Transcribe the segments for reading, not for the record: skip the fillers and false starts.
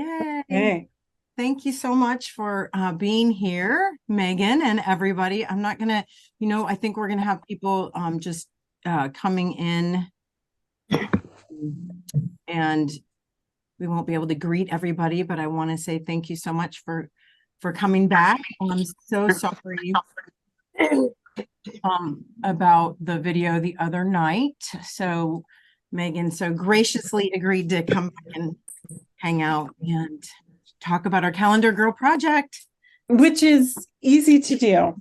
Yay. Hey. Thank you so much for being here, Megan, and everybody. I'm not gonna, I think we're gonna have people just coming in, and we won't be able to greet everybody, but I want to say thank you so much for coming back. I'm so sorry about the video the other night. So Megan so graciously agreed to come back and hang out and talk about our Calendar Girl project. Which is easy to do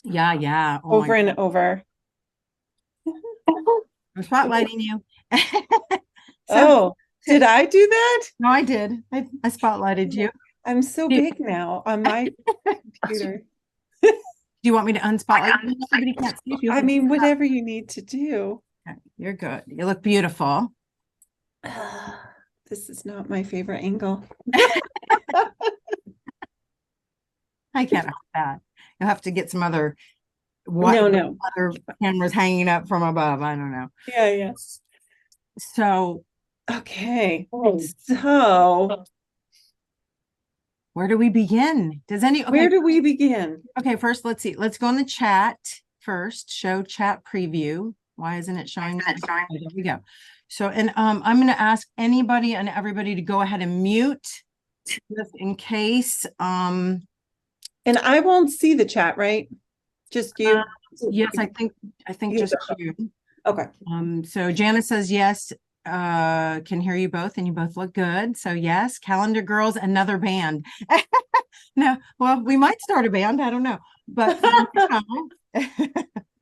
Yeah. Oh over and over. I'm spotlighting you. Oh, did I do that? No, I did. I spotlighted you. I'm so big now on my computer. Do you want me to unspotlight you? Nobody can't see you. I mean, whatever you need to do. Okay, you're good. You look beautiful. This is not my favorite angle. I can't help that. You'll have to get some other other cameras hanging up from above. I don't know. Yeah. So okay. So where do we begin? Where do we begin? Okay, first let's see. Let's go in the chat first. Show chat preview. Why isn't it showing? There we go. So, and I'm going to ask anybody and everybody to go ahead and mute just in case. And I won't see the chat, right? Just you? Yes, I think just you. Okay. So Janice says yes, can hear you both and you both look good. So yes, Calendar Girls, another band. No, well, we might start a band. I don't know, but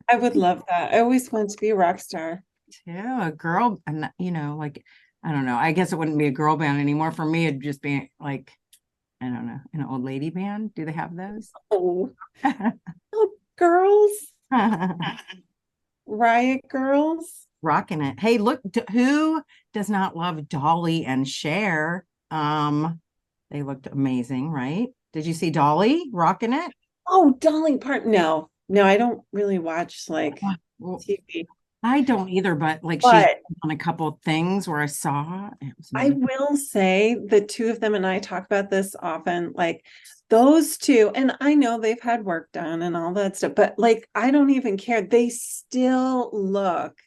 I would love that. I always wanted to be a rock star. Yeah, a girl, and like, I don't know. I guess it wouldn't be a girl band anymore. For me, it'd just be like, I don't know, an old lady band. Do they have those? Oh, girls. Riot Girls. Rocking it. Hey, look, who does not love Dolly and Cher? They looked amazing, right? Did you see Dolly rocking it? Oh, Dolly Parton. No, I don't really watch TV. I don't either, but she's on a couple of things where I saw it. I will say the two of them, and I talk about this often, like those two, and I know they've had work done and all that stuff, but I don't even care. They still look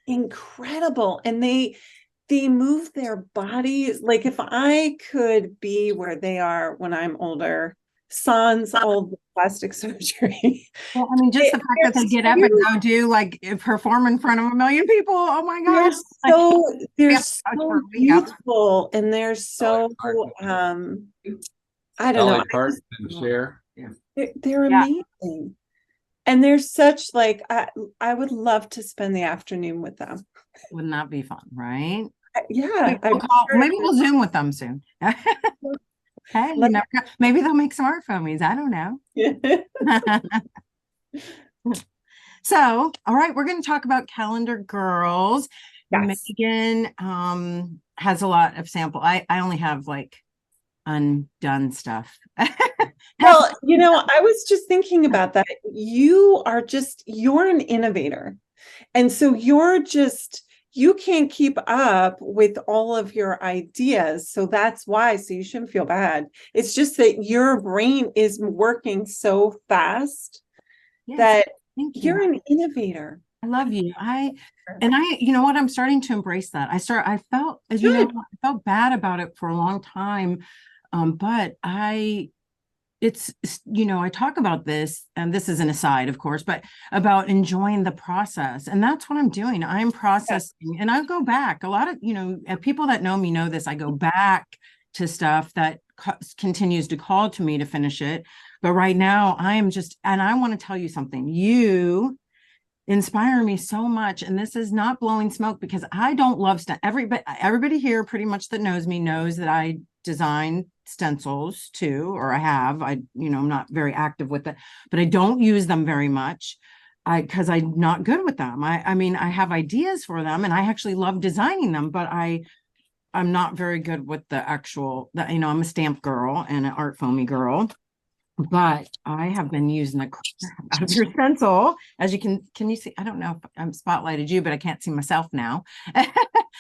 incredible, and they move their bodies. Like if I could be where they are when I'm older, sans old plastic surgery. Well, I mean, just the fact that they get up and go do perform in front of a million people. Oh my gosh. They're so beautiful, and they're so I don't know. Parton and Cher. They're amazing. And they're such I would love to spend the afternoon with them. Wouldn't that be fun, right? Yeah. Maybe we'll Zoom with them soon. Hey, maybe they'll make smartphone memes. I don't know. So, all right, we're going to talk about Calendar Girls. Yes. Megan has a lot of sample. I only have undone stuff. Well, I was just thinking about that. You're an innovator. And so you can't keep up with all of your ideas. So that's why. So you shouldn't feel bad. It's just that your brain is working so fast that you're an innovator. I love you. You know what? I'm starting to embrace that. I felt bad about it for a long time. But I talk about this, and this is an aside, of course, but about enjoying the process. And that's what I'm doing. I'm processing, and I go back. A lot of, people that know me know this. I go back to stuff that continues to call to me to finish it. But right now and I want to tell you something. You inspire me so much. And this is not blowing smoke, because I don't love everybody here pretty much that knows me knows that I design stencils too, or I'm not very active with it, but I don't use them very much because I'm not good with them. I mean, I have ideas for them and I actually love designing them, but I'm not very good with the actual, I'm a stamp girl and an art foamy girl. but I have been using the crap out of your stencil. As you can you see? I don't know if I'm spotlighted you, but I can't see myself now.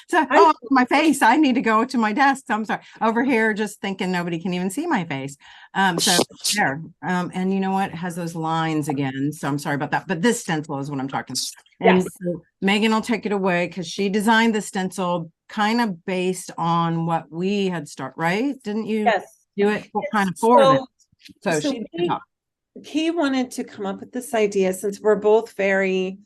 So, I my face. I need to go to my desk. So I'm sorry. Over here, just thinking nobody can even see my face. So there. And you know what? It has those lines again. So I'm sorry about that. But this stencil is what I'm talking about. And Yes. so Megan will take it away because she designed the stencil kind of based on what we had right? Didn't you Yes. do it kind of for them? So So so she he wanted to come up with this idea since we're both very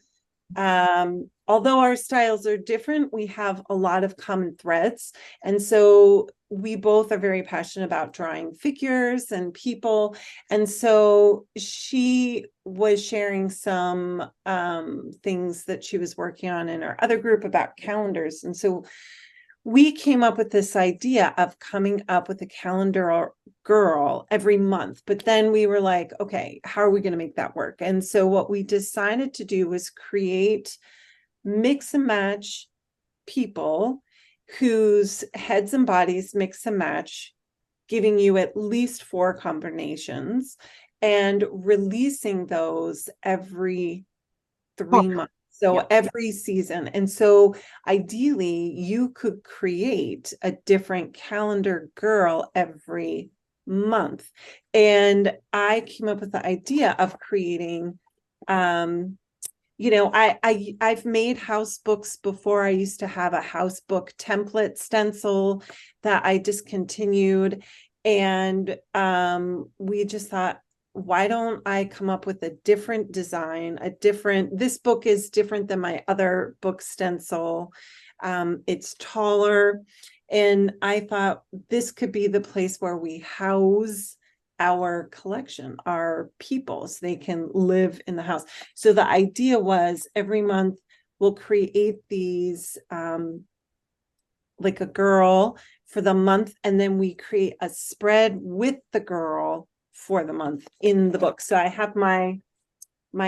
although our styles are different, we have a lot of common threads. And so we both are very passionate about drawing figures and people. And so she was sharing some things that she was working on in our other group about calendars. And so we came up with this idea of coming up with a calendar girl every month. But then we were like, okay, how are we going to make that work? And so what we decided to do was create mix and match people whose heads and bodies mix and match, giving you at least 4 combinations and releasing those every 3 months. So every season. And so ideally, you could create a different calendar girl every month. And I came up with the idea of creating, I've made house books before. I used to have a house book template stencil that I discontinued. And we just thought, why don't I come up with a different design, this book is different than my other book stencil. It's taller. And I thought this could be the place where we house our collection, our people, so they can live in the house. So the idea was every month we'll create these, like a girl for the month, and then we create a spread with the girl for the month in the book. So I have my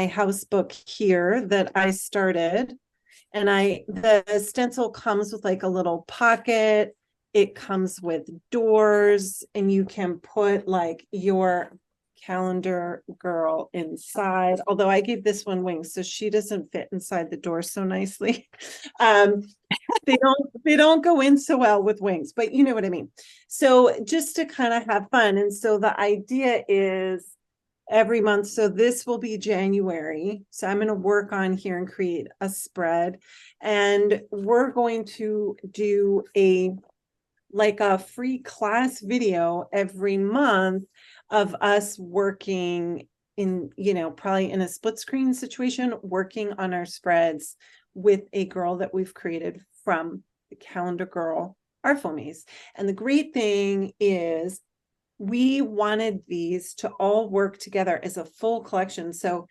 house book here that I started, and the stencil comes with like a little pocket. It comes with doors, and you can put like your calendar girl inside. Although I gave this one wings, so she doesn't fit inside the door so nicely. They don't go in so well with wings, but you know what I mean. So just to kind of have fun. And so the idea is every month. So this will be January. So I'm going to work on here and create a spread. And we're going to do a free class video every month of us working in, probably in a split screen situation, working on our spreads with a girl that we've created from the Calendar Girl art foamies. And the great thing is we wanted these to all work together as a full collection. So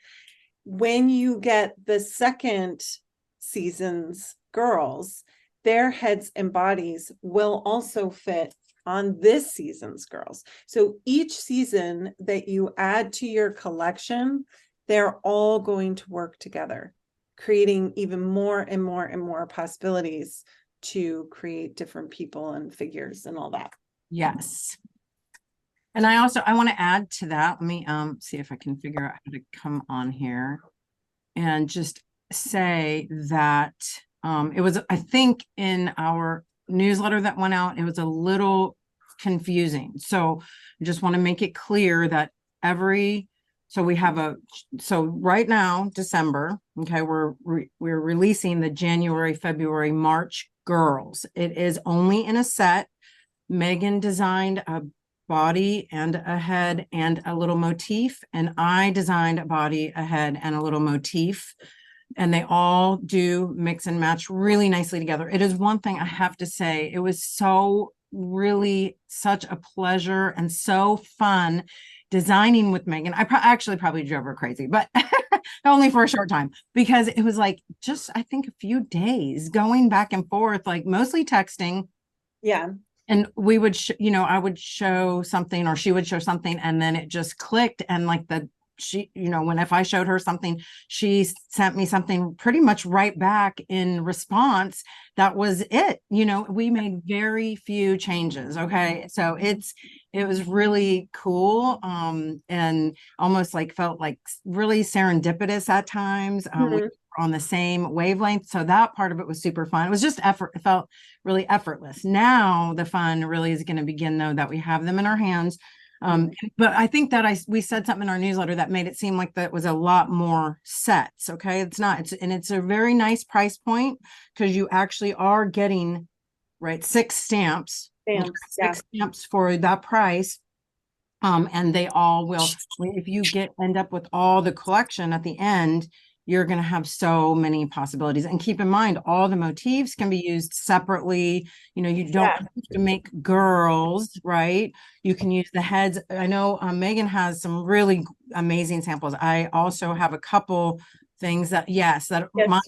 when you get the second season's girls, their heads and bodies will also fit on this season's girls. So each season that you add to your collection, they're all going to work together, creating even more and more and more possibilities to create different people and figures and all that. Yes. And I want to add to that. Let me see if I can figure out how to come on here and just say that it was, I think in our newsletter that went out, it was a little confusing. So I just want to make it clear that so right now, December, okay, we're releasing the January, February, March girls. It is only in a set. Megan designed a body and a head and a little motif, and I designed a body, a head, and a little motif, and they all do mix and match really nicely together. It is one thing I have to say, it was really such a pleasure and so fun designing with Megan. I actually probably drove her crazy, but only for a short time, because it was like just, I think, a few days going back and forth, like mostly texting. Yeah. And we would, I would show something or she would show something, and then it just clicked. And like she, if I showed her something, she sent me something pretty much right back in response. That was it. We made very few changes. Okay. So it was really cool. And almost like felt like really serendipitous at times. We were on the same wavelength. So that part of it was super fun. It was just effort. It felt really effortless. Now the fun really is going to begin, though, that we have them in our hands. But I think that we said something in our newsletter that made it seem like that was a lot more sets. Okay. It's not, it's a very nice price point, because you actually are getting, right, 6 stamps, six stamps for that price. And they all will, if you end up with all the collection at the end, you're going to have so many possibilities. And keep in mind, all the motifs can be used separately. You don't have to make girls, right? You can use the heads. I know Megan has some really amazing samples. I also have a couple things that mine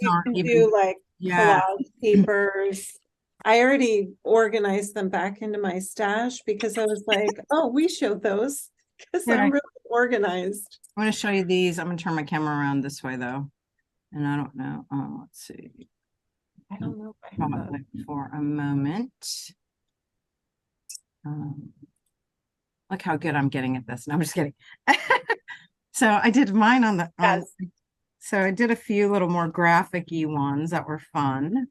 aren't even do like collage papers. I already organized them back into my stash because I was like, oh, we showed those because I'm really organized. I'm going to show you these. I'm going to turn my camera around this way, though. And I don't know. Let's see. I don't know if I have that for a moment. Look how good I'm getting at this. No, I'm just kidding. So I did mine on the so I did a few little more graphic-y ones that were fun.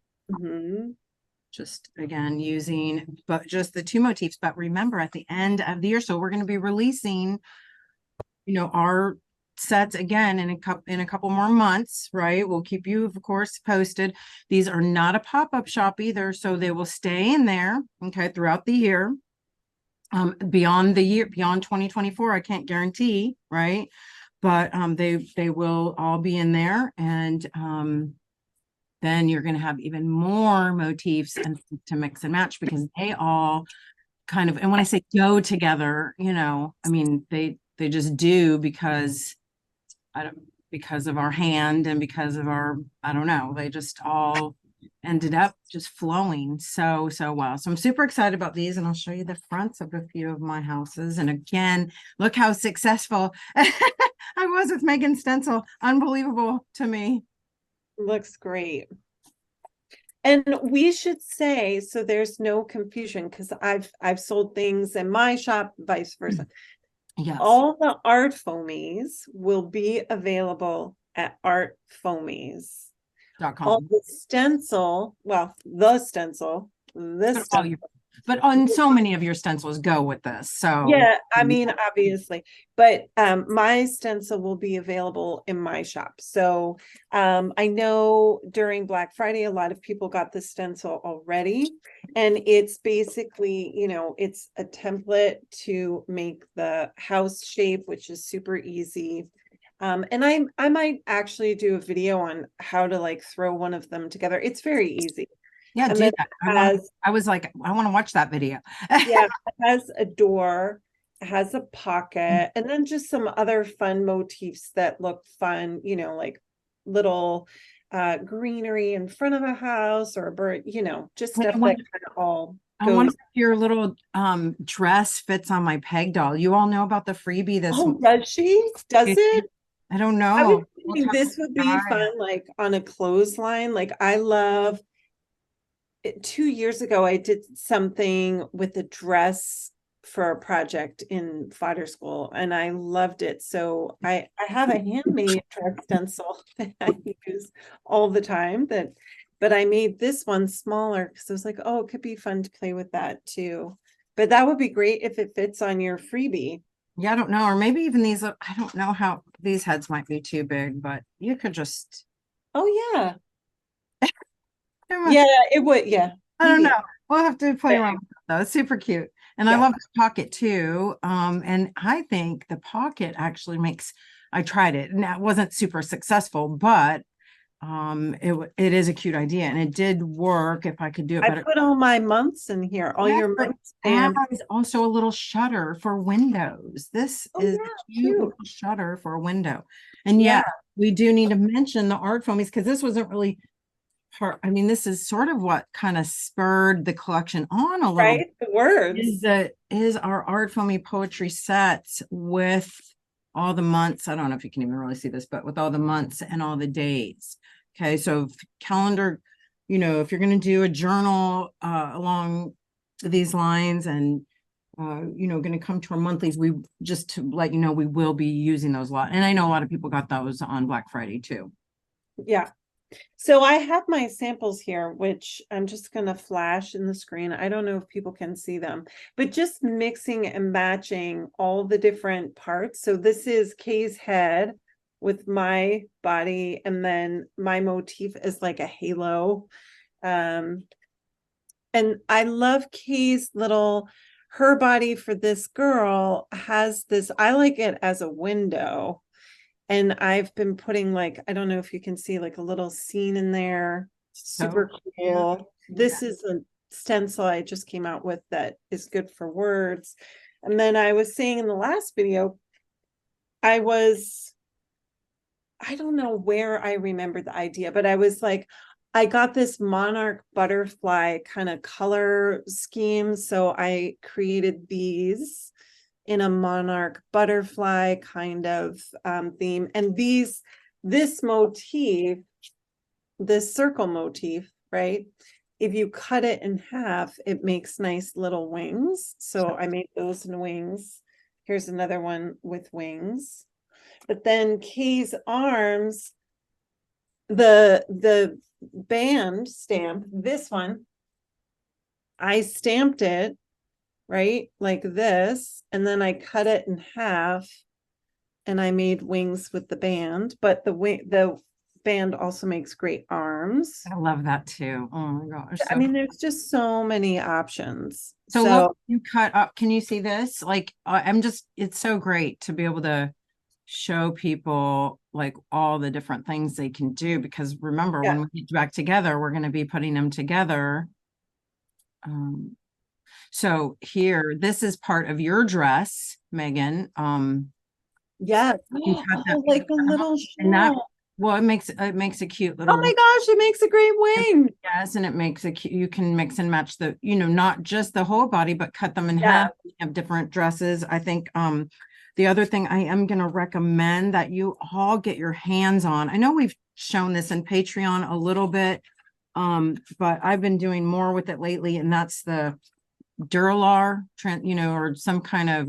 Just again using just the 2 motifs. But remember, at the end of the year, so we're going to be releasing our sets again in a couple more months, right? We'll keep you, of course, posted. These are not a pop-up shop either, so they will stay in there, okay, throughout the year. Beyond 2024, I can't guarantee, right? But they will all be in there. And then you're going to have even more motifs and to mix and match, because they all kind of, and when I say go together, I mean, they just do, because of our hand and because of our, I don't know, they just all ended up just flowing so well. So I'm super excited about these, and I'll show you the fronts of a few of my houses. And again, look how successful I was with Megan Stencil. Unbelievable to me. Looks great. And we should say, so there's no confusion, because I've sold things in my shop, vice versa. Yes. All the art foamies will be available at artfoamies.com. All the stencil, but on so many of your stencils go with this. So yeah, I mean, obviously, but my stencil will be available in my shop. So I know during Black Friday, a lot of people got the stencil already, and it's basically, it's a template to make the house shape, which is super easy. And I might actually do a video on how to like throw one of them together. It's very easy. Yeah, do that. I was like, I want to watch that video. Yeah, it has a door, it has a pocket, and then just some other fun motifs that look fun, like little greenery in front of a house or a bird, just stuff that kind of all goes. I wonder if your little dress fits on my peg doll. You all know about the freebie this does she? Does it? I don't know. I was thinking this would be fun, like on a clothesline. Like I love 2 years ago, I did something with a dress for a project in fodder school, and I loved it. So I have a handmade dress stencil that I use all the time, but I made this one smaller because I was like, oh, it could be fun to play with that too. But that would be great if it fits on your freebie. Yeah, I don't know. Or maybe even these, I don't know how these heads might be too big, but you could just. Oh, yeah. Yeah, it would. Yeah. I don't know. We'll have to play around with it, though. It's super cute. And I love the pocket too. And I think the pocket actually I tried it and that wasn't super successful, but it is a cute idea, and it did work if I could do it better. I put all my months in here, all your months. And also a little shutter for windows. This is a cute little shutter for a window. And we do need to mention the art foamies, because this wasn't really part. I mean, this is sort of what kind of spurred the collection on a little. Right, the words is our art foamy poetry sets with all the months. I don't know if you can even really see this, but with all the months and all the days. Okay, so calendar, if you're going to do a journal along these lines and going to come to our monthlies, we just to let you know, we will be using those a lot. And I know a lot of people got those on Black Friday too. Yeah. So I have my samples here, which I'm just going to flash in the screen. I don't know if people can see them, but just mixing and matching all the different parts. So this is Kay's head with my body, and then my motif is like a halo. And I love Kay's her body for this girl has this, I like it as a window. And I've been putting like, I don't know if you can see like a little scene in there. Super cool. This is a stencil I just came out with that is good for words. And then I was saying in the last video, I don't know where I remembered the idea, but I was like, I got this monarch butterfly kind of color scheme. So I created these in a monarch butterfly kind of theme. And this motif, this circle motif, right? If you cut it in half, it makes nice little wings. So I made those in wings. Here's another one with wings. But then Kay's arms, the band stamp, this one, I stamped it right like this, and then I cut it in half and I made wings with the band. But the band also makes great arms. I love that too. Oh my gosh. I mean, there's just so many options. So look, you cut up. Can you see this? Like, it's so great to be able to show people like all the different things they can do, because remember, when we get back together, we're going to be putting them together. So here, this is part of your dress, Megan. Yes, like a little shawl. Well, it makes a cute little. Oh my gosh, it makes a great wing. Yes, and it makes a cute. You can mix and match the, not just the whole body, but cut them in half. You have different dresses. I think the other thing I am going to recommend that you all get your hands on. I know we've shown this in Patreon a little bit, but I've been doing more with it lately, and that's the Duralar, or some kind of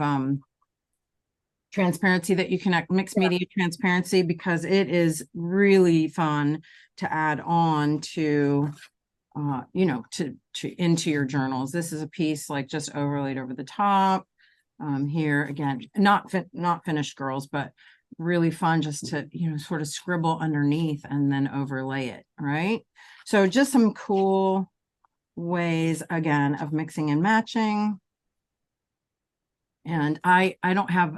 transparency that you can mixed media transparency, because it is really fun to add on to into your journals. This is a piece like just overlaid over the top. Here again, not finished, girls, but really fun just to sort of scribble underneath and then overlay it, right? So just some cool ways again of mixing and matching. And I don't have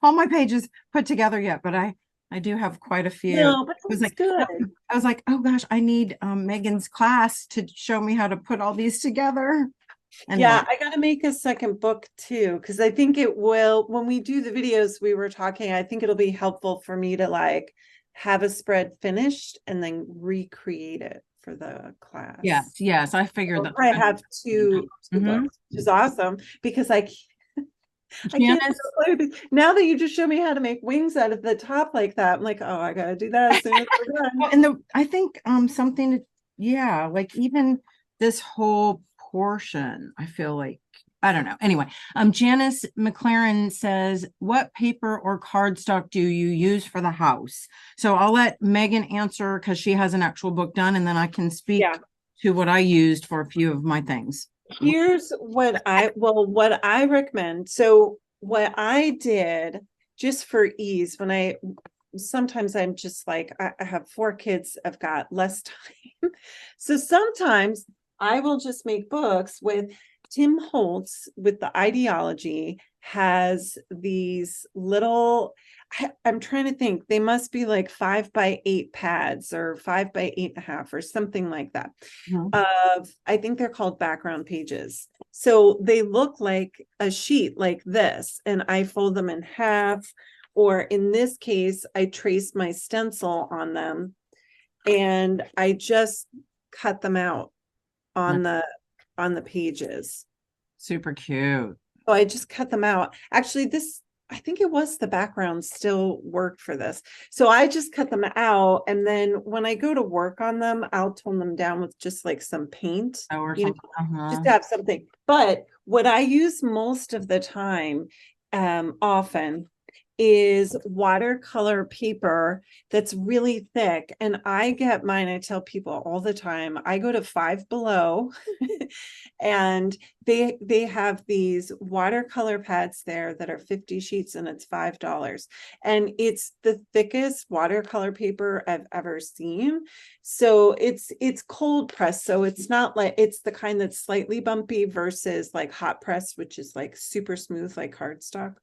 all my pages put together yet, but I do have quite a few. No, but that's good. I was like, oh gosh, I need Megan's class to show me how to put all these together. And I got to make a second book too, because I think it will, when we do the videos we were talking, I think it'll be helpful for me to like have a spread finished and then recreate it for the class. Yes, I figured that. I have two books, which is awesome, because I can't. Now that you just showed me how to make wings out of the top like that, I'm like, oh, I gotta do that as soon as we're done. And I think something, like even this whole portion, I feel like, I don't know. Anyway, Janice McLaren says, what paper or cardstock do you use for the house? So I'll let Megan answer, because she has an actual book done, and then I can speak to what I used for a few of my things. Here's what I recommend. So what I did, just for ease, sometimes I'm just like, I have 4 kids, I've got less time. So sometimes I will just make books with Tim Holtz with the ideology, has these little, I'm trying to think, they must be like 5x8 pads or 5x8.5 or something like that. I think they're called background pages. So they look like a sheet like this, and I fold them in half, or in this case, I traced my stencil on them and I just cut them out on the pages. Super cute. So I just cut them out. Actually, I think it was the background still worked for this. So I just cut them out. And then when I go to work on them, I'll tone them down with just like some paint, Or you know, something. Uh-huh. just to have something. But what I use most of the time, often, is watercolor paper that's really thick. And I get mine, I tell people all the time, I go to Five Below and they have these watercolor pads there that are 50 sheets and it's $5. And it's the thickest watercolor paper I've ever seen. So it's cold press. So it's not like, it's the kind that's slightly bumpy versus like hot press, which is like super smooth like cardstock.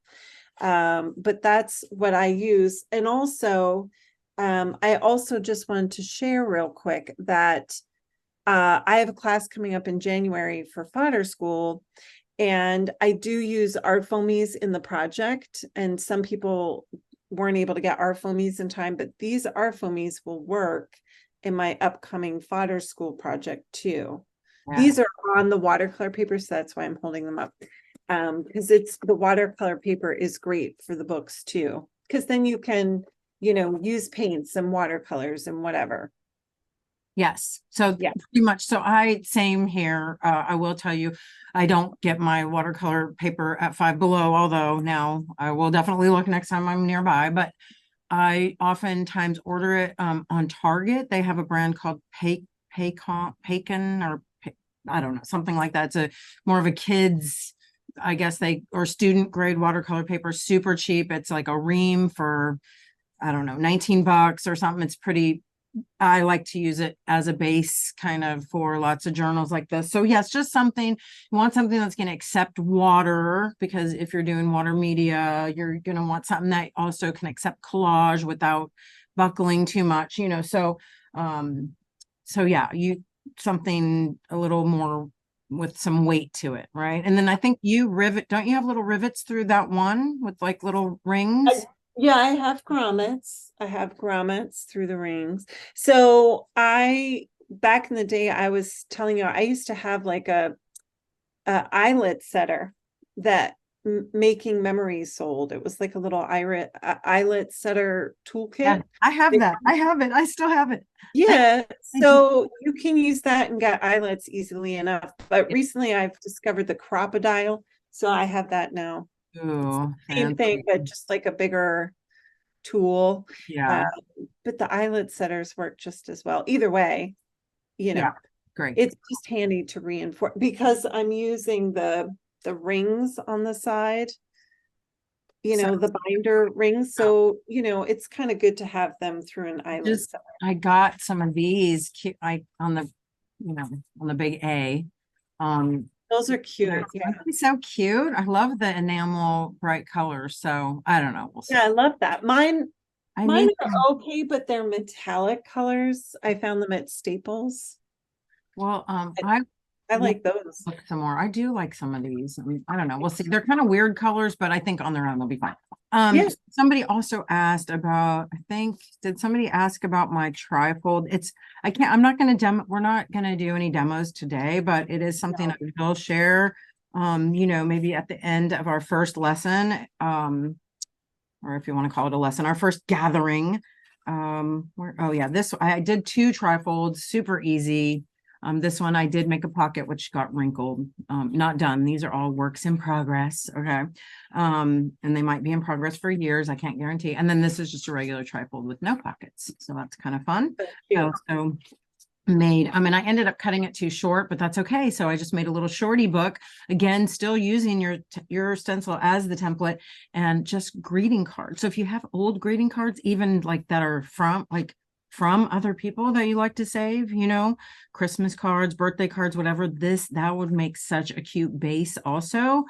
But that's what I use. And also, I also just wanted to share real quick that I have a class coming up in January for fodder school, and I do use art foamies in the project. And some people weren't able to get art foamies in time, but these art foamies will work in my upcoming fodder school project too. Yeah. These are on the watercolor paper, so that's why I'm holding them up. Because it's the watercolor paper is great for the books too, because then you can, use paints and watercolors and whatever. Yes. So Yeah. pretty much. So same here. I will tell you, I don't get my watercolor paper at Five Below, although now I will definitely look next time I'm nearby, but I oftentimes order it on Target. They have a brand called Paycon or I don't know, something like that. It's a more of a kids, I guess or student grade watercolor paper, super cheap. It's like a ream for, I don't know, $19 or something. It's pretty, I like to use it as a base kind of for lots of journals like this. So yes, just something, you want something that's going to accept water, because if you're doing water media, you're going to want something that also can accept collage without buckling too much, so yeah, something a little more with some weight to it, right? And then I think don't you have little rivets through that one with like little rings? Yeah, I have grommets. I have grommets through the rings. So back in the day, I was telling you, I used to have like a eyelet setter that Making Memories sold. It was like a little eyelet setter toolkit. Yeah, I have that. I have it. I still have it. Yeah, so you can use that and get eyelets easily enough. But recently I've discovered the crocodile, so I have that now. Ooh, Same thing, but just like a bigger tool. yeah. But the eyelet setters work just as well. Either way, Yeah, great. it's just handy to reinforce because I'm using the rings on the side, the binder rings. So, it's kind of good to have them through an eyelet setter. I got some of these on the big A. Those are cute. Yeah. So cute. I love the enamel bright colors. So I don't know. We'll see. Yeah, I love that. Mine I are okay, but they're metallic colors. I found them at Staples. Well, I like those. Look some more. I do like some of these. I don't know. We'll see. They're kind of weird colors, but I think on their own they'll be fine. Yeah. Somebody also asked about, did somebody ask about my trifold? I'm not going to we're not going to do any demos today, but it is something I will share, maybe at the end of our first lesson, or if you want to call it a lesson, our first gathering. I did 2 trifolds, super easy. This one I did make a pocket, which got wrinkled. Not done. These are all works in progress. Okay. And they might be in progress for years. I can't guarantee. And then this is just a regular trifold with no pockets. So that's kind of fun. I also I ended up cutting it too short, but that's okay. So I just made a little shorty book, again, still using your stencil as the template, and just greeting cards. So if you have old greeting cards, even like that are from other people that you like to save, Christmas cards, birthday cards, whatever, that would make such a cute base also.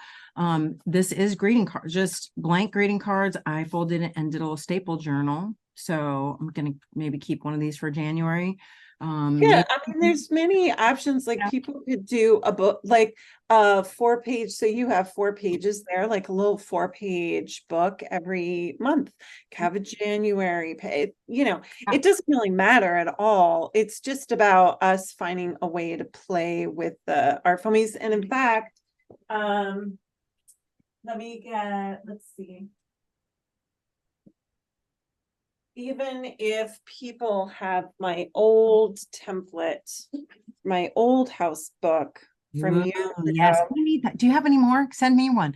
This is greeting cards, just blank greeting cards. I folded it and did a little staple journal. So I'm going to maybe keep one of these for January. Yeah, there's many options. Like people could do a book, like a 4-page. So you have 4 pages there, like a little 4-page book every month. Have a January page. It doesn't really matter at all. It's just about us finding a way to play with the art foamies. And in fact, let's see. even if people have my old template, my old house book from Whoa, years yes, ago. I need that. Do you have any more? Send me one.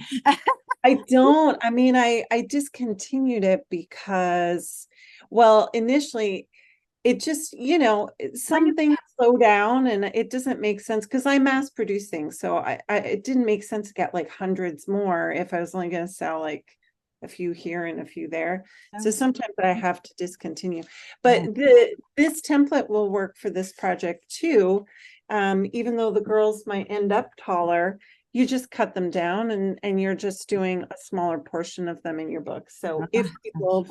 I don't, I mean, I discontinued it because, well, initially it just, Bring some it. things slow down and it doesn't make sense because I mass produce things. So it didn't make sense to get like hundreds more if I was only going to sell like a few here and a few there. So sometimes I have to discontinue. But Oh, this template will work for this project too. Even though the girls might end up taller, you just cut them down and you're just doing a smaller portion of them in your book. So if people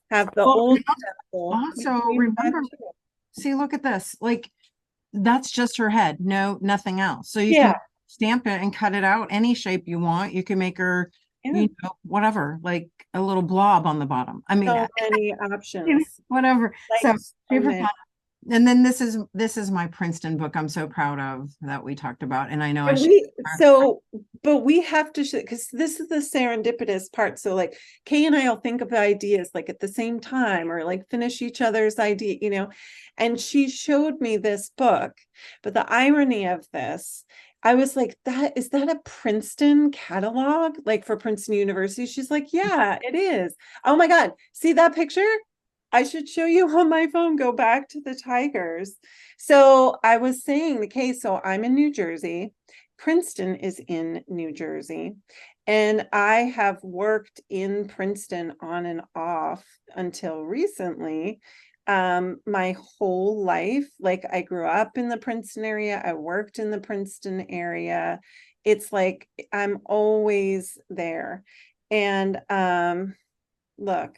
have the well, old stencil, you also can use that remember, too. see, look at this. Like that's just her head, no, nothing else. So you can Yeah, stamp it and cut it out any shape you want. You can make her, yeah. whatever, like a little blob on the bottom. I mean, So many options. whatever. Like So so super many. fun. And then this is my Princeton book I'm so proud of that we talked about. And I know I And should. but we have to, because this is the serendipitous part. So like Kay and I will think of ideas like at the same time or like finish each other's idea. And she showed me this book. But the irony of this, I was like, is that a Princeton catalog? Like for Princeton University? She's like, yeah, it is. Oh my God. See that picture? I should show you on my phone. Go back to the tigers. So I was saying, okay, so I'm in New Jersey. Princeton is in New Jersey. And I have worked in Princeton on and off until recently. My whole life, like I grew up in the Princeton area, I worked in the Princeton area. It's like I'm always there. And look,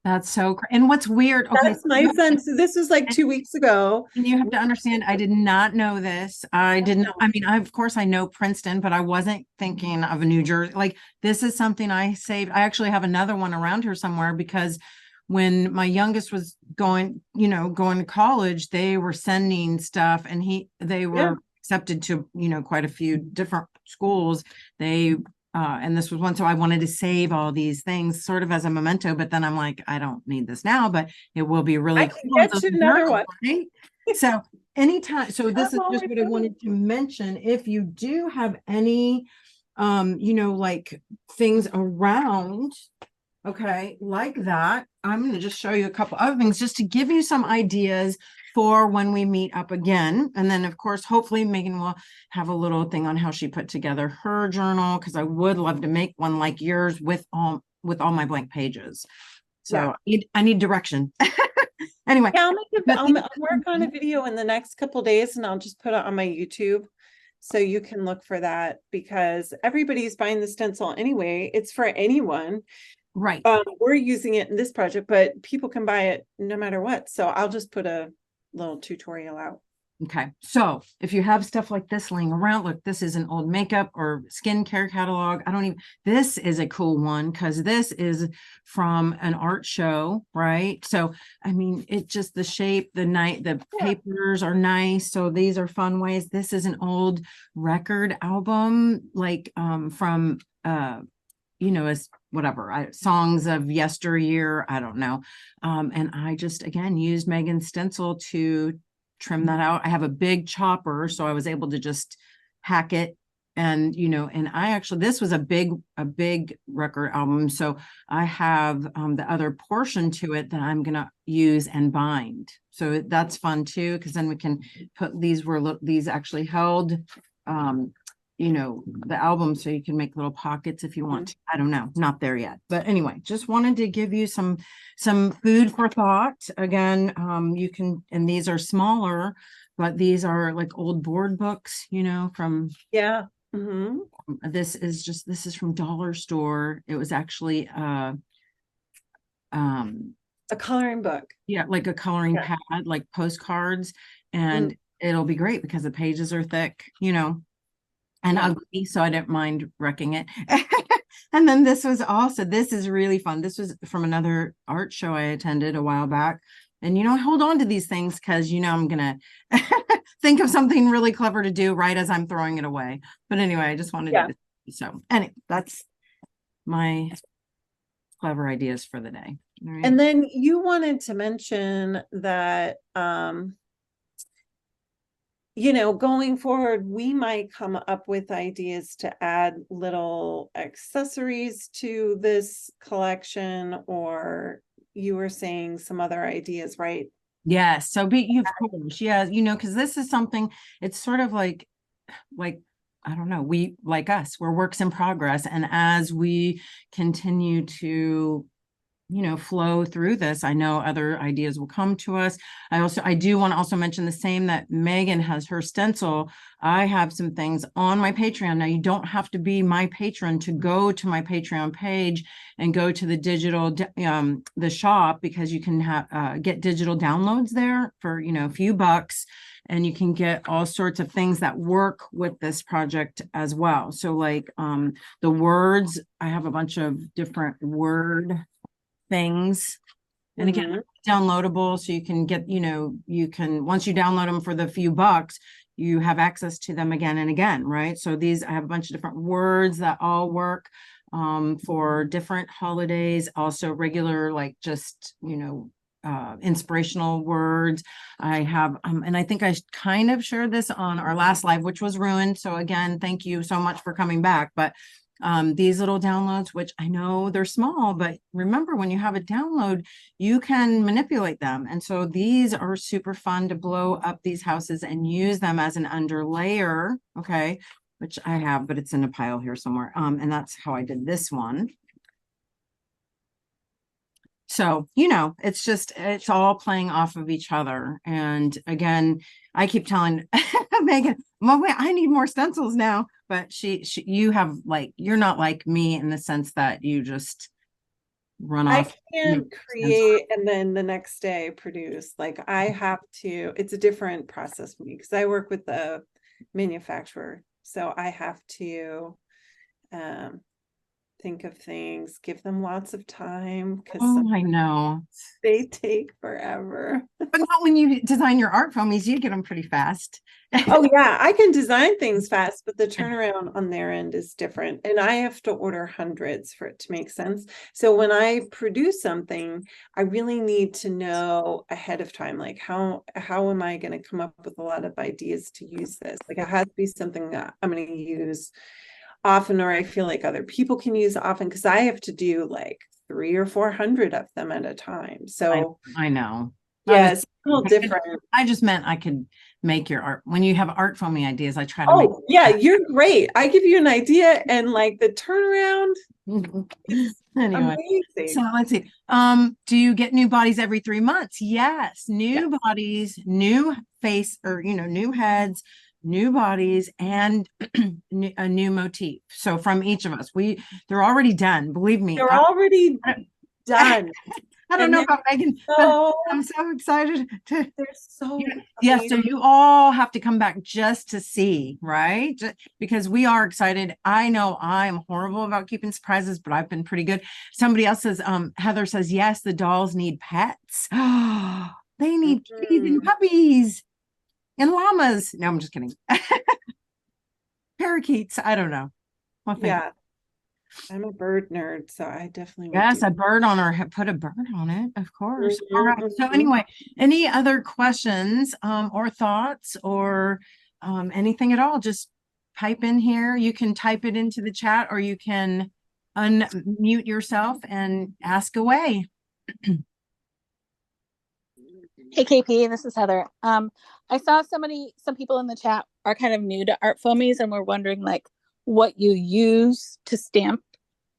That's so and what's weird, okay, that's my son. So this was like 2 weeks ago. and you have to understand, I did not know this. I did not, I mean, of course I know Princeton, but I wasn't thinking of a New Jersey. Like this is something I saved. I actually have another one around here somewhere because when my youngest was going to college, they were sending stuff and they Yeah. were accepted to, quite a few different schools. They and this was one, so I wanted to save all these things sort of as a memento, but then I'm like, I don't need this now, but it will be I really can cool. get It's a you another journal, one. right? So anytime, so this I'm is just always what I ready. wanted to mention. If you do have any, like things around, okay, like that, I'm going to just show you a couple other things just to give you some ideas for when we meet up again. And then, of course, hopefully Megan will have a little thing on how she put together her journal because I would love to make one like yours with all my blank pages. Yeah. So I need direction. Anyway, Yeah, but I'll work on a video in the next couple days and I'll just put it on my YouTube so you can look for that because everybody's buying the stencil anyway. It's for anyone. right. We're using it in this project, but people can buy it no matter what. So I'll just put a little tutorial out. Okay, so if you have stuff like this laying around, look, this is an old makeup or skincare catalog. I don't even, this is a cool one because this is from an art show, right? So, I mean, it just the shape, the papers are nice. So these are fun ways. This is an old record album, like from as whatever songs of yesteryear, I don't know. And I just again used Megan's stencil to trim that out. I have a big chopper, so I was able to just hack it. And and I actually this was a big record album. So I have the other portion to it that I'm gonna use and bind. So that's fun too, because then we can put these actually held the album so you can make little pockets if you want to. I don't know, not there yet. But anyway, just wanted to give you some food for thought. Again, you can, and these are smaller, but these are like old board books, from Yeah. Mm-hmm. this is from Dollar Store. It was actually um A coloring book. yeah, like a coloring Yeah. pad, like postcards, and it'll be great because the pages are thick, and Yeah. ugly, so I didn't mind wrecking it. And then this is really fun. This was from another art show I attended a while back. And I hold on to these things because I'm gonna think of something really clever to do right as I'm throwing it away. But anyway, I just wanted Yeah. to. So anyway, that's my clever ideas for the day. All right. And then you wanted to mention that, you know, going forward, we might come up with ideas to add little accessories to this collection, or you were saying some other ideas, right? Yes. So of course, yeah, you know, because this is something, it's sort of like, I don't know, we, like us, we're works in progress. And as we continue to, you know, flow through this, I know other ideas will come to us. I do want to also mention the same that Megan has her stencil. I have some things on my Patreon. Now, you don't have to be my patron to go to my Patreon page and go to the digital, the shop, because you can get digital downloads there for, you know, a few bucks. And you can get all sorts of things that work with this project as well. So like the words, I have a bunch of different word things. And again, downloadable, so you can get, you know, you can, once you download them for the few bucks, you have access to them again and again, right? So these, I have a bunch of different words that all work for different holidays, also regular, like just, you know, inspirational words. I have, and I think I kind of shared this on our last live, which was ruined. So again, thank you so much for coming back. But these little downloads, which I know they're small, but remember, when you have a download, you can manipulate them. And so these are super fun to blow up these houses and use them as an underlayer. Okay. Which I have, but it's in a pile here somewhere. And that's how I did this one. So, you know, it's just, it's all playing off of each other. And again, I keep telling Megan, well, wait, I need more stencils now. But you have, like, you're not like me in the sense that you just run off. I can't create and then the next day produce. Like, I have to, it's a different process for me because I work with the manufacturer. So I have to think of things, give them lots of time, because I know they take forever. But not when you design your art foamies, you get them pretty fast. Oh yeah, I can design things fast, but the turnaround on their end is different. And I have to order hundreds for it to make sense. So when I produce something, I really need to know ahead of time, like how am I going to come up with a lot of ideas to use this? Like, it has to be something that I'm going to use often, or I feel like other people can use often, because I have to do like 300 or 400 of them at a time. So I know. Yeah, it's a little different. I just meant I could make your art. When you have art foaming ideas, I try to make. Oh, yeah, you're great. I give you an idea and like the turnaround. Anyway, amazing. So let's see. Do you get new bodies every 3 months? Yes, new bodies, new face, or, you know, new heads, new bodies, and a new motif. So from each of us, they're already done. Believe me, they're already done. I don't know about Megan, but I'm so excited to. They're so yeah. So you all have to come back just to see, right? Because we are excited. I know I'm horrible about keeping surprises, but I've been pretty good. Somebody else says, Heather says, yes, the dolls need pets. They need kitties and puppies and llamas. No, I'm just kidding. Parakeets. I don't know. Yeah. I'm a bird nerd, so I definitely a bird on her, put a bird on it, of course. All right. So anyway, any other questions or thoughts or anything at all, just type in here. You can type it into the chat, or you can unmute yourself and ask away. Hey KP, this is Heather. I saw some people in the chat are kind of new to art foamies, and we're wondering like what you use to stamp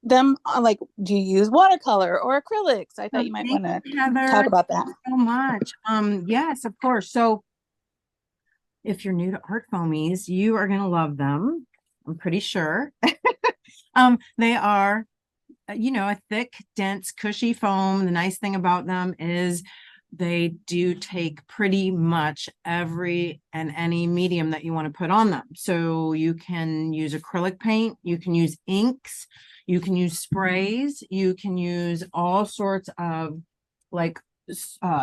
them. Like, do you use watercolor or acrylics? I thought you might want to talk about that. So much. Yes, of course. So if you're new to art foamies, you are going to love them. I'm pretty sure. They are, you know, a thick, dense, cushy foam. The nice thing about them is they do take pretty much every and any medium that you want to put on them. So you can use acrylic paint, you can use inks, you can use sprays, you can use all sorts of like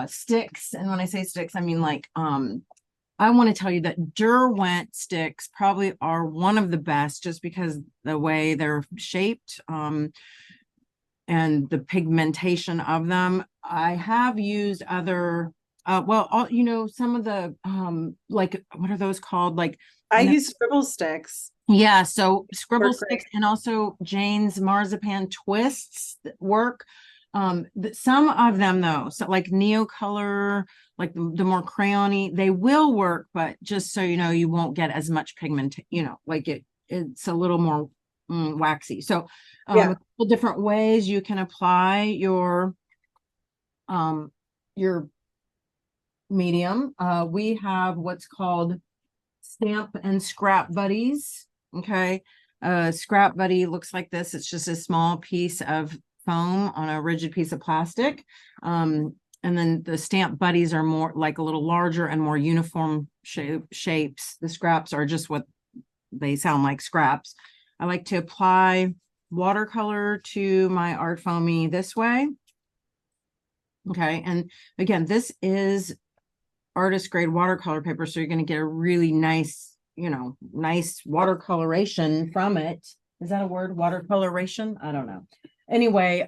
sticks. And when I say sticks, I mean like I want to tell you that Derwent sticks probably are one of the best, just because the way they're shaped. and the pigmentation of them. I have used other, some of the, like, what are those called? Like, I use scribble sticks. yeah, so scribble Work sticks great. and also Jane's marzipan twists that work. Some of them though, so like Neocolor, like the more crayony, they will work, but just so you know, you won't get as much pigment, like it's a little more waxy. So Yeah. a couple different ways you can apply your medium. We have what's called Stamp and Scrap Buddies. Okay. Scrap Buddy looks like this. It's just a small piece of foam on a rigid piece of plastic. And then the Stamp Buddies are more like a little larger and more uniform shapes. The scraps are just what they sound like, scraps. I like to apply watercolor to my art foamy this way. Okay. And again, this is artist grade watercolor paper, so you're going to get a really nice, nice watercoloration from it. Is that a word? Watercoloration? I don't know. Anyway,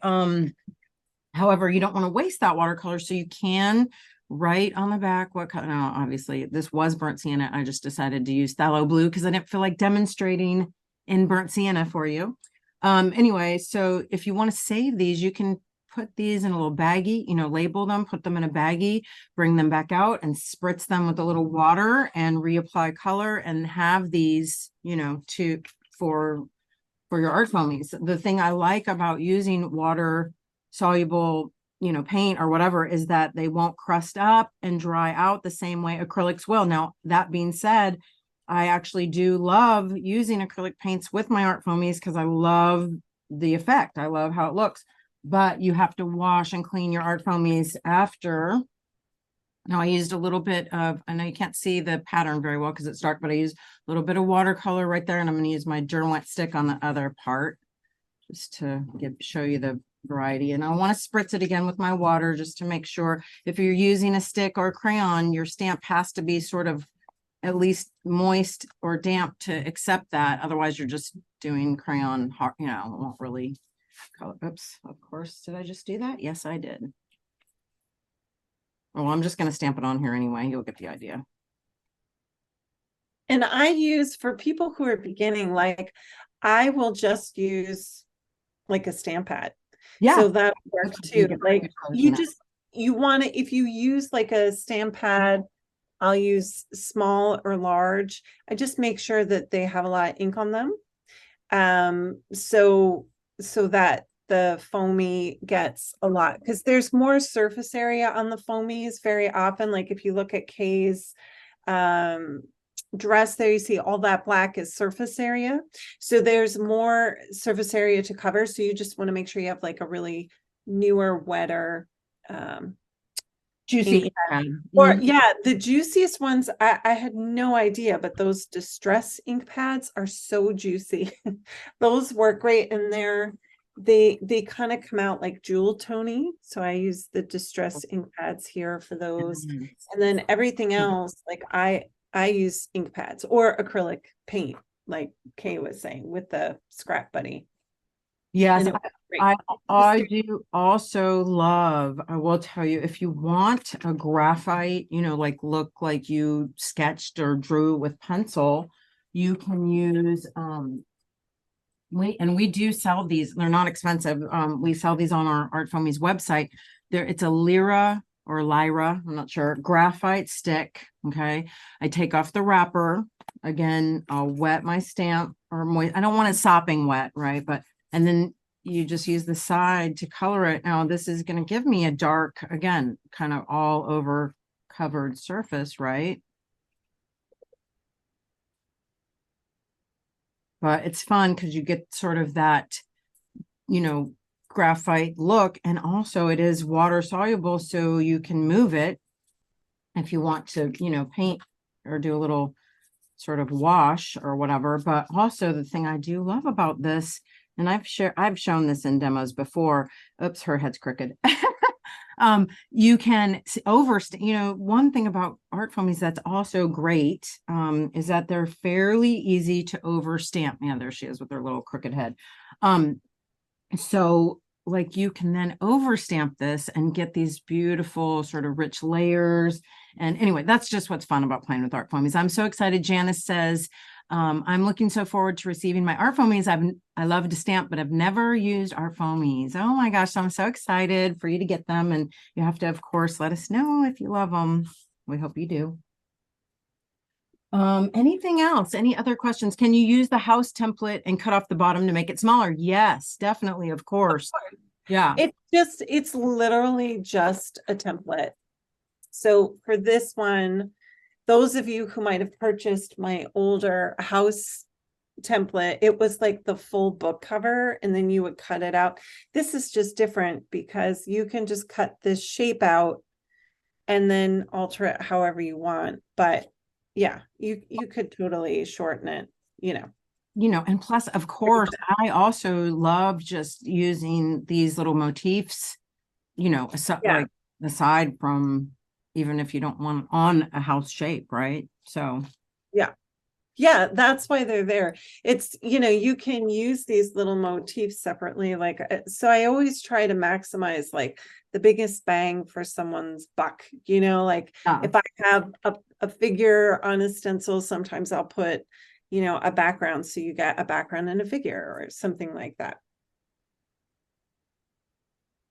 however, you don't want to waste that watercolor, so you can write on the back what color. Now, obviously, this was burnt sienna. I just decided to use phthalo blue because I didn't feel like demonstrating in burnt sienna for you. Anyway, so if you want to save these, you can put these in a little baggie, label them, put them in a baggie, bring them back out and spritz them with a little water and reapply color and have these, for your art foamies. The thing I like about using water soluble, paint or whatever is that they won't crust up and dry out the same way acrylics will. Now, that being said, I actually do love using acrylic paints with my art foamies because I love the effect. I love how it looks. But you have to wash and clean your art foamies after. Now I used a little bit of, I know you can't see the pattern very well because it's dark, but I used a little bit of watercolor right there, and I'm going to use my Derwent stick on the other part just to show you the variety. And I want to spritz it again with my water just to make sure if you're using a stick or a crayon, your stamp has to be sort of at least moist or damp to accept that. Otherwise, you're just doing crayon, it won't really color. Oops, of course. Did I just do that? Yes, I did. Oh, I'm just going to stamp it on here anyway. You'll get the idea. And I use, for people who are beginning, like I will just use like a stamp pad. Yeah. So that works too. Like you want to, if you use like a stamp pad, I'll use small or large. I just make sure that they have a lot of ink on them. So that the foamy gets a lot, because there's more surface area on the foamies very often. Like if you look at Kay's dress there, you see all that black is surface area. So there's more surface area to cover. So you just want to make sure you have like a really newer, wetter, juicy. Or yeah, the juiciest ones, I had no idea, but those distress ink pads are so juicy. Those work great, and they kind of come out like jewel tony. So I use the distress ink pads here for those. And then everything else, like I use ink pads or acrylic paint, like Kay was saying, with the Scrap Buddy. Yes, I do also love, I will tell you, if you want a graphite, like look like you sketched or drew with pencil, you can use, we do sell these. They're not expensive. We sell these on our Art Foamies website. It's a Lyra or Lyra, I'm not sure, graphite stick. Okay. I take off the wrapper. Again, I'll wet my stamp or moist. I don't want it sopping wet, right? And then you just use the side to color it. Now this is going to give me a dark, again, kind of all over covered surface, right? But it's fun because you get sort of that, graphite look. And also it is water soluble, so you can move it if you want to, paint or do a little sort of wash or whatever. But also the thing I do love about this, and I've shown this in demos before. Oops, her head's crooked. You can one thing about art foamies that's also great is that they're fairly easy to overstamp. Yeah, there she is with her little crooked head. So like you can then overstamp this and get these beautiful sort of rich layers. And anyway, that's just what's fun about playing with art foamies. I'm so excited. Janice says, I'm looking so forward to receiving my art foamies. I love to stamp, but I've never used art foamies. Oh my gosh, I'm so excited for you to get them. And you have to, of course, let us know if you love them. We hope you do. Anything else? Any other questions? Can you use the house template and cut off the bottom to make it smaller? Yes, definitely, of course. Yeah. It's literally just a template. So for this one, those of you who might have purchased my older house template, it was like the full book cover, and then you would cut it out. This is just different because you can just cut this shape out and then alter it however you want. But yeah, you could totally shorten it, And plus, of course, I also love just using these little motifs, like aside from, even if you don't want on a house shape, right? So yeah, that's why they're there. It's, you can use these little motifs separately. So I always try to maximize like the biggest bang for someone's buck, if I have a figure on a stencil, sometimes I'll put, a background. So you get a background and a figure or something like that.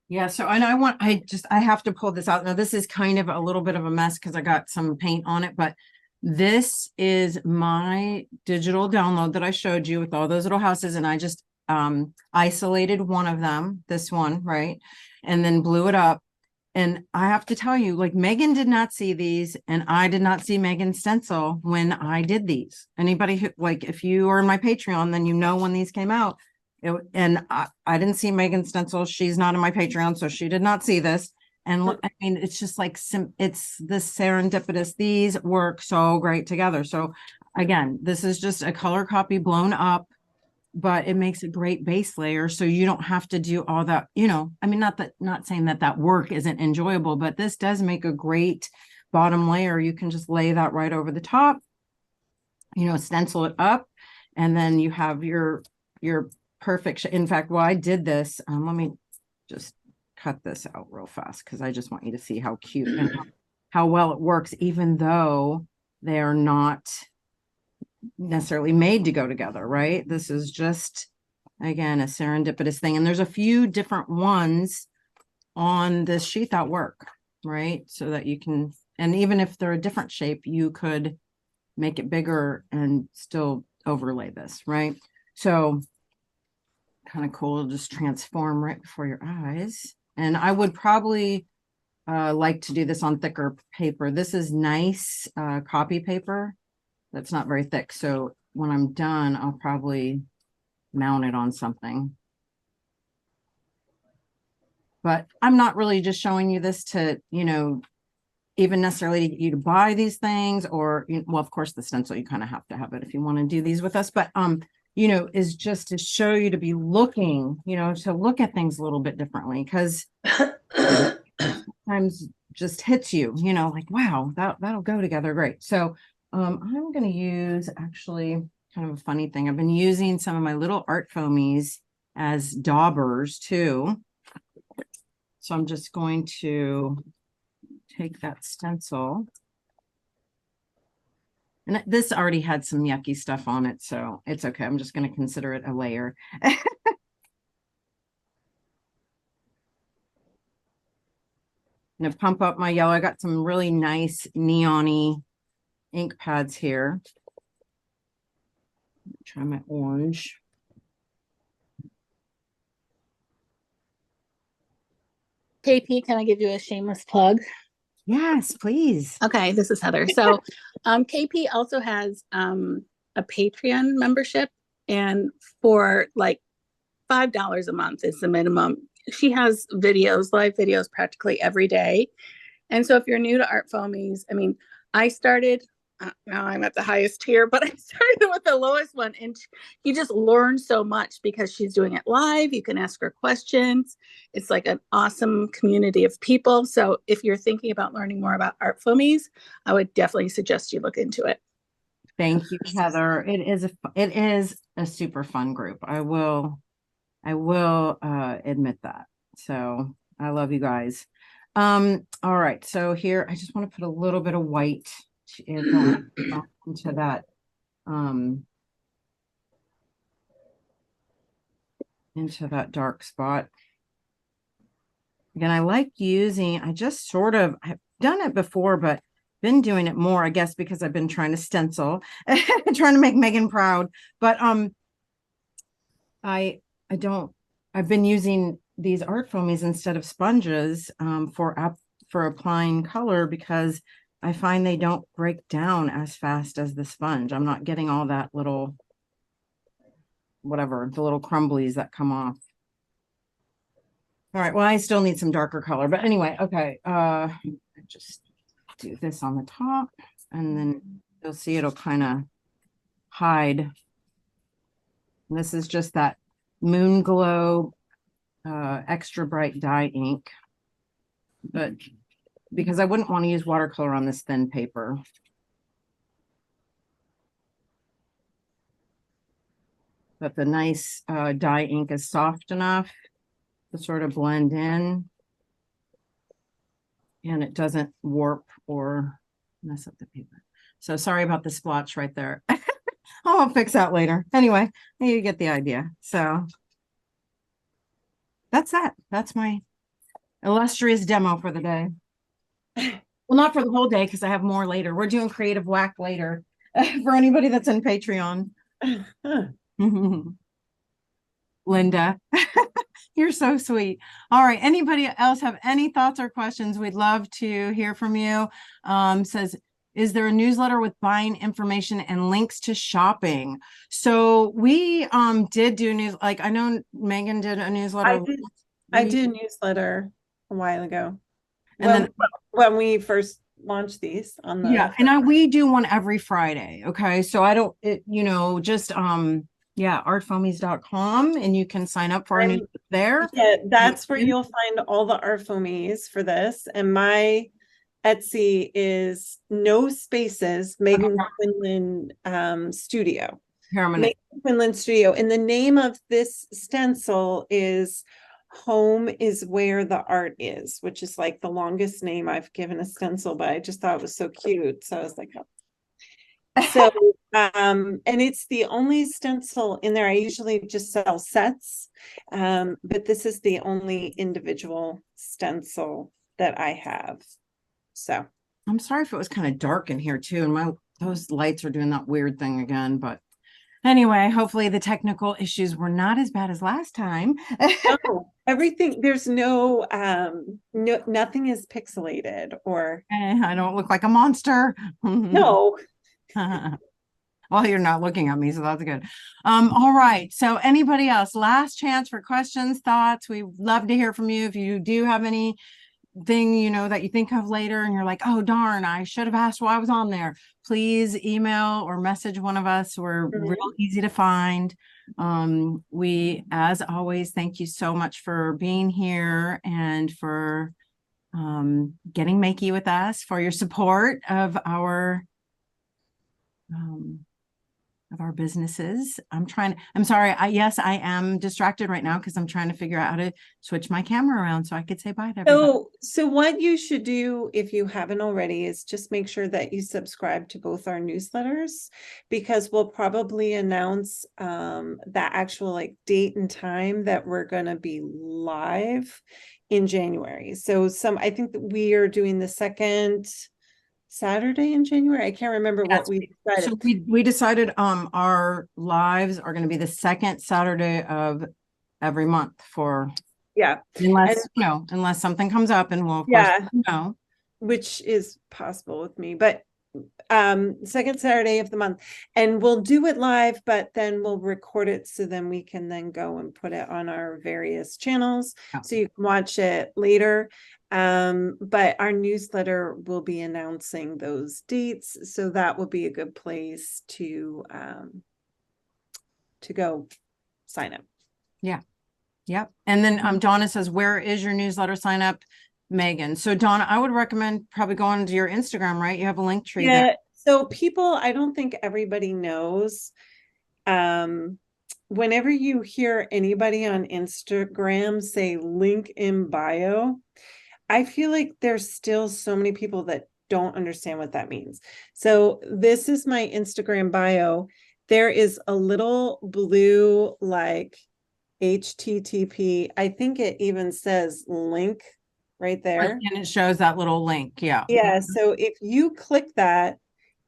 Yeah, so and I have to pull this out. Now this is kind of a little bit of a mess because I got some paint on it, but this is my digital download that I showed you with all those little houses, and I just isolated one of them, this one, right? And then blew it up. And I have to tell you, like, Megan did not see these, and I did not see Megan's stencil when I did these. Anybody who, like, if you are in my Patreon, then you know when these came out. And I didn't see Megan's stencil. She's not in my Patreon, so she did not see this. And look, I mean, it's just like it's this serendipitous. These work so great together. So again, this is just a color copy blown up, but it makes a great base layer. So you don't have to do all that, I mean, not saying that work isn't enjoyable, but this does make a great bottom layer. You can just lay that right over the top, stencil it up, and then you have your perfect. In fact, while I did this, let me just cut this out real fast because I just want you to see how cute and how well it works, even though they are not necessarily made to go together, right? This is just, again, a serendipitous thing. And there's a few different ones on this sheet that work, right? So that you can, and even if they're a different shape, you could make it bigger and still overlay this, right? So kind of cool, just transform right before your eyes. And I would probably like to do this on thicker paper. This is nice copy paper that's not very thick. So when I'm done, I'll probably mount it on something. But I'm not really just showing you this to, even necessarily to get you to buy these things, or, well, of course, the stencil, you kind of have to have it if you want to do these with us. But is just to show you to be looking, to look at things a little bit differently, because sometimes just hits you, like, wow, that'll go together great. So I'm going to use, actually, kind of a funny thing. I've been using some of my little art foamies as daubers too. So I'm just going to take that stencil. And this already had some yucky stuff on it, so it's okay. I'm just going to consider it a layer. I'm going to pump up my yellow. I got some really nice neon-y ink pads here. Try my orange. KP, can I give you a shameless plug? Yes, please. Okay, this is Heather. So KP also has a Patreon membership, and for like $5 a month is the minimum. She has live videos practically every day. And so if you're new to art foamies, I mean, I started, now I'm at the highest tier, but I started with the lowest one, and you just learn so much because she's doing it live. You can ask her questions. It's like an awesome community of people. So if you're thinking about learning more about art foamies, I would definitely suggest you look into it. Thank you, Heather. It is a super fun group. I will I will admit that. So I love you guys. All right. So here, I just want to put a little bit of white into that, into that dark spot. Again, I like using, I've done it before, but been doing it more, I guess, because I've been trying to stencil, trying to make Megan proud. But I don't, I've been using these art foamies instead of sponges for applying color, because I find they don't break down as fast as the sponge. I'm not getting all that little, whatever, the little crumblies that come off. All right, well, I still need some darker color, but anyway, okay. Just do this on the top, and then you'll see it'll kind of hide. And this is just that Moon Glow extra bright dye ink, but because I wouldn't want to use watercolor on this thin paper. But the nice dye ink is soft enough to sort of blend in, and it doesn't warp or mess up the paper. So sorry about the splotch right there. I'll fix that later. Anyway, you get the idea. So that's that. That's my illustrious demo for the day. Well, not for the whole day, because I have more later. We're doing creative whack later for anybody that's in Patreon. Linda, you're so sweet. All right. Anybody else have any thoughts or questions? We'd love to hear from you. Says, is there a newsletter with buying information and links to shopping? So we did do news, like I know Megan did a newsletter. I did a newsletter a while ago. And then when we first launched these on the we do one every Friday. Okay. So I don't just artfoamies.com, and you can sign up for our newsletter there. Yeah, that's where you'll find all the art foamies for this. And my Etsy is no spaces, Megan Quinlan Studio. Megan Quinlan Studio. And the name of this stencil is Home is Where the Art Is, which is like the longest name I've given a stencil, but I just thought it was so cute. So I was like, oh. So and it's the only stencil in there. I usually just sell sets, but this is the only individual stencil that I have. So I'm sorry if it was kind of dark in here too, and those lights are doing that weird thing again, but anyway, hopefully the technical issues were not as bad as last time. No, everything, there's nothing is pixelated or I don't look like a monster. No. Well, you're not looking at me, so that's good. All right. So anybody else? Last chance for questions, thoughts. We love to hear from you. If you do have anything, that you think of later and you're like, oh, darn, I should have asked why I was on there. Please email or message one of us. We're real easy to find. We, as always, thank you so much for being here and for getting makey with us, for your support of our businesses. I'm sorry. Yes, I am distracted right now because I'm trying to figure out how to switch my camera around so I could say bye to everybody. So what you should do, if you haven't already, is just make sure that you subscribe to both our newsletters, because we'll probably announce the actual date and time that we're going to be live in January. So I think that we are doing the second Saturday in January. I can't remember what we decided. So we decided our lives are going to be the second Saturday of every month unless something comes up, and we'll which is possible with me, but second Saturday of the month, and we'll do it live, but then we'll record it so then we can then go and put it on our various channels so you can watch it later. But our newsletter will be announcing those dates, so that will be a good place to go sign up. Yep. And then Donna says, where is your newsletter sign up, Megan? So Donna, I would recommend probably going to your Instagram, right? You have a link tree there. So I don't think everybody knows whenever you hear anybody on Instagram say link in bio, I feel like there's still so many people that don't understand what that means. So this is my Instagram bio. There is a little blue like HTTP. I think it even says link right there. And it shows that little link. Yeah. Yeah. So if you click that,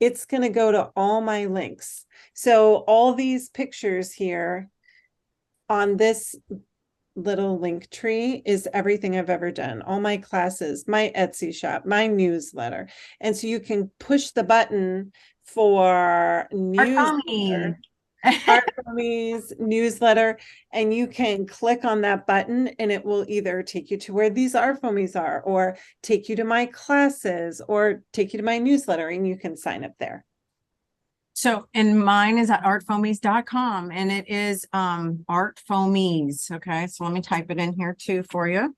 it's going to go to all my links. So all these pictures here on this little link tree is everything I've ever done, all my classes, my Etsy shop, my newsletter. And so you can push the button for newsletter, Art Homies newsletter, and you can click on that button and it will either take you to where these Art Homies are, or take you to my classes, or take you to my newsletter, and you can sign up there. So, and mine is at artfoamies.com, and it is Art Foamies. Okay, so let me type it in here too for you.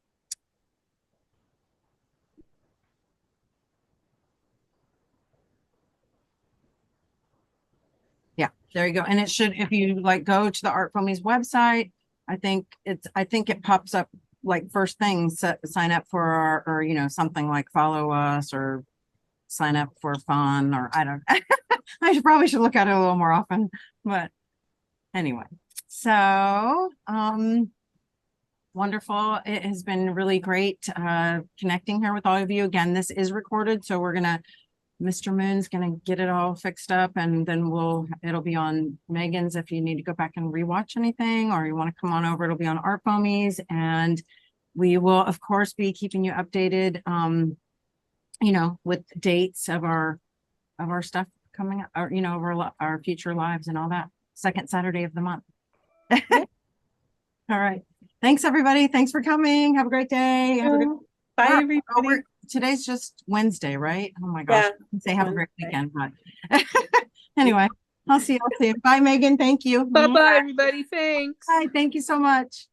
Yeah, there you go. And it should, if you like go to the Art Foamies website, I think it pops up like first thing, sign up for our, or you know, something like follow us or sign up for fun, or I don't I probably should look at it a little more often, but anyway. So wonderful. It has been really great connecting here with all of you. Again, this is recorded, so Mr. Moon's gonna get it all fixed up, and then it'll be on Megan's if you need to go back and rewatch anything, or you want to come on over, it'll be on Art Foamies, and we will of course be keeping you updated you know, with dates of our stuff coming up, or you know, over our future lives and all that. Second Saturday of the month. All right. Thanks everybody. Thanks for coming. Have a great day. Bye everybody. Today's just Wednesday, right? Oh my gosh. Yeah, Say have a great weekend, but anyway, I'll see you. Bye, Megan. Thank you. Bye-bye, everybody. Thanks. Bye. Thank you so much.